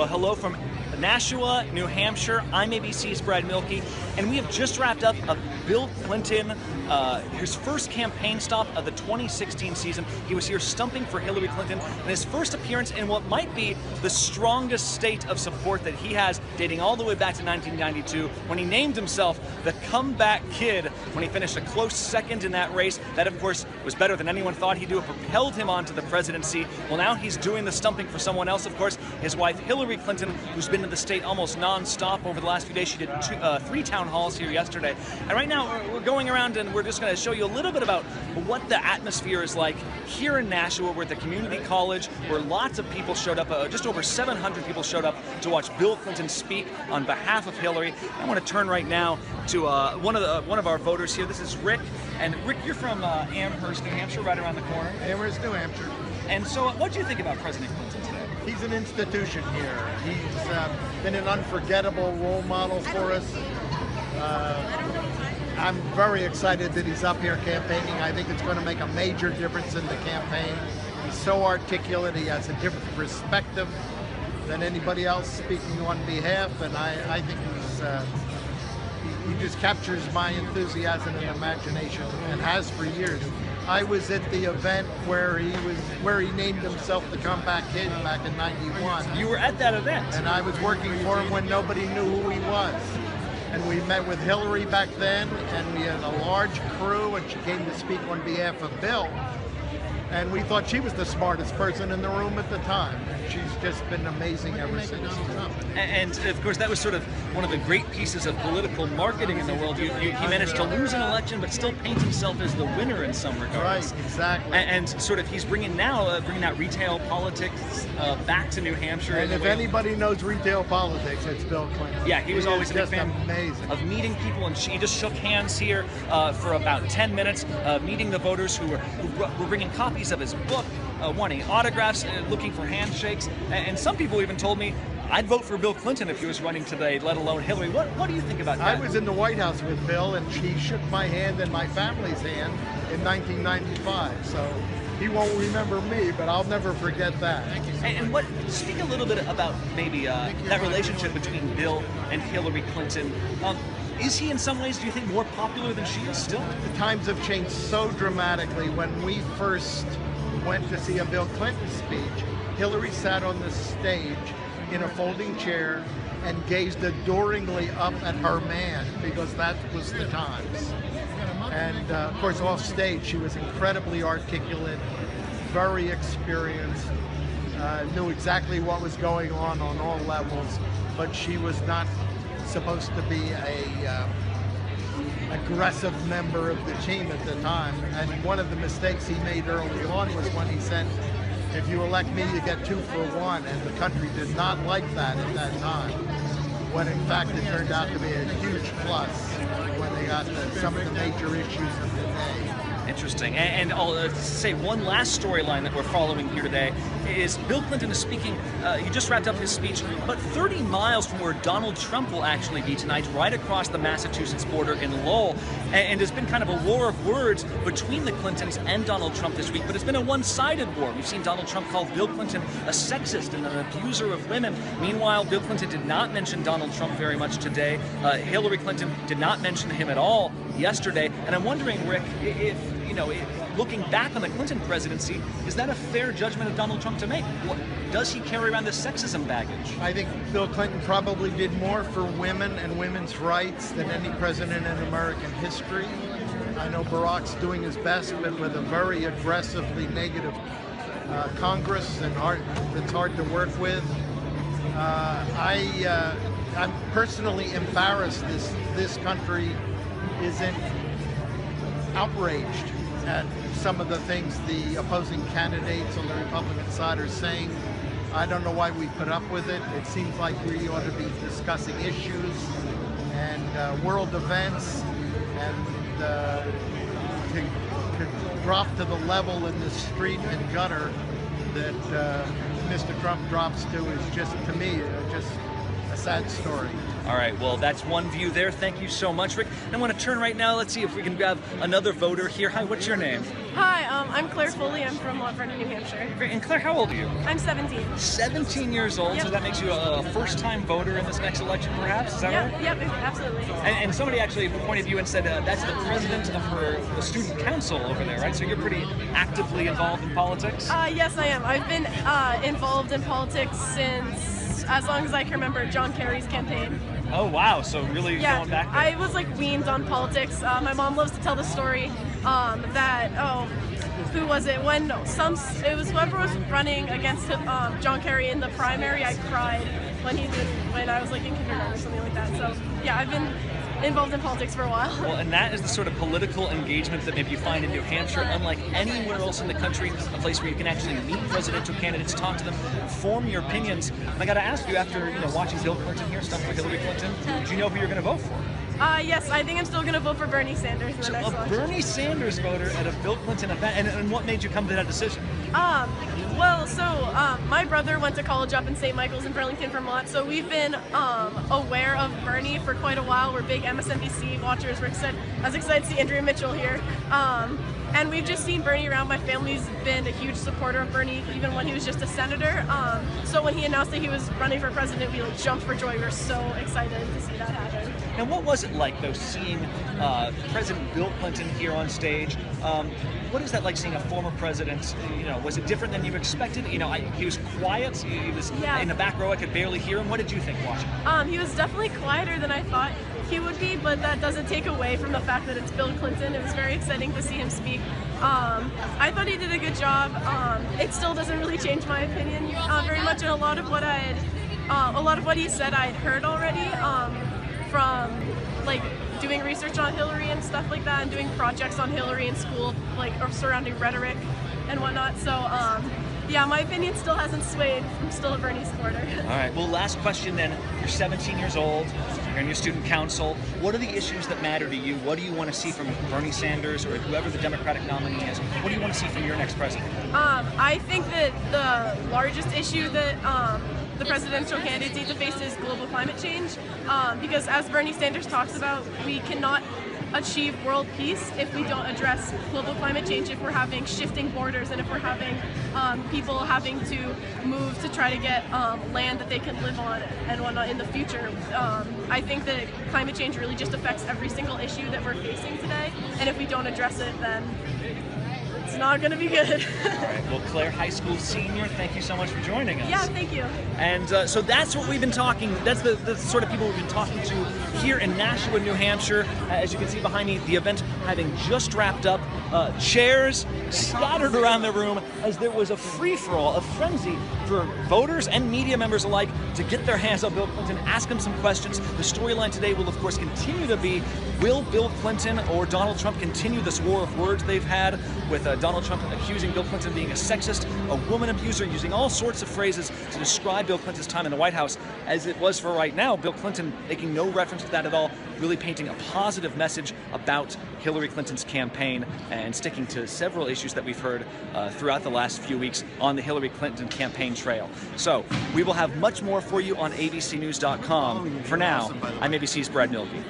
Well, hello from Nashua, New Hampshire. I'm ABC's Brad Milkey, and we have just wrapped up a Bill Clinton, his first campaign stop of the 2016 season. He was here stumping for Hillary Clinton, and his first appearance in what might be the strongest state of support that he has, dating all the way back to 1992, when he named himself the comeback kid when he finished a close second in that race. That, of course, was better than anyone thought he'd do. It propelled him onto the presidency. Well, now he's doing the stumping for someone else, of course, his wife Hillary Clinton, who's been in the state almost non-stop over the last few days. She did 3 town halls here yesterday. And right now we're going around and we're just going to show you a little bit about what the atmosphere is like here in Nashua. We're at the community college where lots of people showed up. Just over 700 people showed up to watch Bill Clinton speak on behalf of Hillary. I want to turn right now to one of our voters here. This is Rick. And Rick, you're from Amherst, New Hampshire, right around the corner. Amherst, New Hampshire. And so what do you think about President Clinton today? He's an institution here. He's been an unforgettable role model for us. I'm very excited that he's up here campaigning. I think it's going to make a major difference in the campaign. He's so articulate. He has a different perspective than anybody else speaking on behalf, and I think he just captures my enthusiasm and imagination, and has for years. I was at the event where he named himself the comeback kid back in '91. You were at that event, and I was working for him when nobody knew who he was. And we met with Hillary back then, and we had a large crew, and she came to speak on behalf of Bill. And we thought she was the smartest person in the room at the time. And she's just been amazing ever since. And of course, that was sort of one of the great pieces of political marketing in the world. He managed to lose an election, but still paint himself as the winner in some regards. Right, exactly. And sort of he's bringing that retail politics back to New Hampshire. And if anybody knows retail politics, it's Bill Clinton. Yeah, he was always a big fan of meeting people, and he just shook hands here for about 10 minutes, meeting the voters who were bringing copies of his book, wanting autographs, looking for handshakes, and some people even told me I'd vote for Bill Clinton if he was running today, let alone Hillary. What do you think about that? I was in the White House with Bill, and he shook my hand and my family's hand in 1995, so he won't remember me, but I'll never forget that. And speak a little bit about maybe that relationship between Bill and Hillary Clinton. Is he in some ways, do you think, more popular than she is still? The times have changed so dramatically. When we first went to see a Bill Clinton speech, Hillary sat on the stage in a folding chair and gazed adoringly up at her man, because that was the times. And of course, off stage, she was incredibly articulate, very experienced, knew exactly what was going on all levels, but she was not supposed to be a aggressive member of the team at the time. And one of the mistakes he made early on was when he said, if you elect me, you get 2 for 1, and the country did not like that at that time, when in fact it turned out to be a huge plus when they got some of the major issues of the day. Interesting. And I'll say one last storyline that we're following here today is Bill Clinton is speaking, he just wrapped up his speech, but 30 miles from where Donald Trump will actually be tonight, right across the Massachusetts border in Lowell. And there's been kind of a war of words between the Clintons and Donald Trump this week, but it's been a one-sided war. We've seen Donald Trump call Bill Clinton a sexist and an abuser of women. Meanwhile, Bill Clinton did not mention Donald Trump very much today. Hillary Clinton did not mention him at all yesterday. And I'm wondering, Rick, if looking back on the Clinton presidency, is that a fair judgment of Donald Trump to make? Does he carry around this sexism baggage? I think Bill Clinton probably did more for women and women's rights than any president in American history. I know Barack's doing his best, but with a very aggressively negative Congress and it's hard to work with. I'm personally embarrassed this country isn't outraged at some of the things the opposing candidates on the Republican side are saying. I don't know why we put up with it. It seems like we ought to be discussing issues and world events, and to drop to the level in the street and gutter that Mr. Trump drops to is just, to me, just a sad story. All right, well, that's one view there. Thank you so much, Rick. And I want to turn right now. Let's see if we can grab another voter here. Hi, what's your name? Hi, I'm Claire Foley. I'm from Mount Vernon, New Hampshire. Great. And Claire, how old are you? I'm 17. 17 years old, Yep. So that makes you a first-time voter in this next election, perhaps? Is that right? Yep, absolutely. And somebody actually pointed you and said that's the president of the student council over there, right? So you're pretty actively involved in politics? Yes, I am. I've been involved in politics since as long as I can remember John Kerry's campaign. Oh, wow. So really going back there? I was like weaned on politics. My mom loves to tell the story that, who was it? It was whoever was running against John Kerry in the primary. I cried when I was like in kindergarten or something like that. So yeah, I've been involved in politics for a while. Well, and that is the sort of political engagement that maybe you find in New Hampshire, unlike anywhere else in the country, a place where you can actually meet presidential candidates, talk to them, form your opinions. And I got to ask you, after watching Bill Clinton here, stuff for Hillary Clinton, do you know who you're going to vote for? Yes, I think I'm still going to vote for Bernie Sanders in the next election. A Bernie Sanders voter at a Bill Clinton event, and what made you come to that decision? My brother went to college up in St. Michael's in Burlington, Vermont, so we've been aware of Bernie for quite a while. We're big MSNBC watchers. We're as excited to see Andrea Mitchell here. And we've just seen Bernie around. My family's been a huge supporter of Bernie, even when he was just a senator. So when he announced that he was running for president, we jumped for joy. We were so excited to see that happen. And what was it like, though, seeing President Bill Clinton here on stage? What is that like, seeing a former president? Was it different than you expected? He was quiet. He was in the back row. I could barely hear him. What did you think watching? He was definitely quieter than I thought he would be, but that doesn't take away from the fact that it's Bill Clinton. It was very exciting to see him speak. I thought he did a good job. It still doesn't really change my opinion very much, and a lot of what he said I had heard already from doing research on Hillary and stuff like that, and doing projects on Hillary in school, or surrounding rhetoric and whatnot. So yeah, my opinion still hasn't swayed. I'm still a Bernie supporter. All right, well, last question then. You're 17 years old, you're in your student council. What are the issues that matter to you? What do you want to see from Bernie Sanders or whoever the Democratic nominee is? What do you want to see from your next president? I think that the largest issue that the presidential candidates need to face is global climate change, because as Bernie Sanders talks about, we cannot achieve world peace if we don't address global climate change, if we're having shifting borders, and if we're having people having to move to try to get land that they can live on and whatnot in the future. I think that climate change really just affects every single issue that we're facing today, and if we don't address it, then it's not going to be good. All right, well, Claire, high school senior, thank you so much for joining us. Yeah, thank you. And so that's what we've been talking, that's the sort of people we've been talking to here in Nashua, New Hampshire. As you can see behind me, the event having just wrapped up, chairs scattered around the room as there was a free-for-all, a frenzy for voters and media members alike to get their hands on Bill Clinton, ask him some questions. The storyline today will, of course, continue to be, will Bill Clinton or Donald Trump continue this war of words they've had with Donald Trump accusing Bill Clinton of being a sexist, a woman abuser, using all sorts of phrases to describe Bill Clinton's time in the White House. As it was for right now, Bill Clinton making no reference to that at all, really painting a positive message about Hillary Clinton's campaign and sticking to several issues that we've heard throughout the last few weeks on the Hillary Clinton campaign trail. So we will have much more for you on abcnews.com. For now, I'm ABC's Brad Milkey.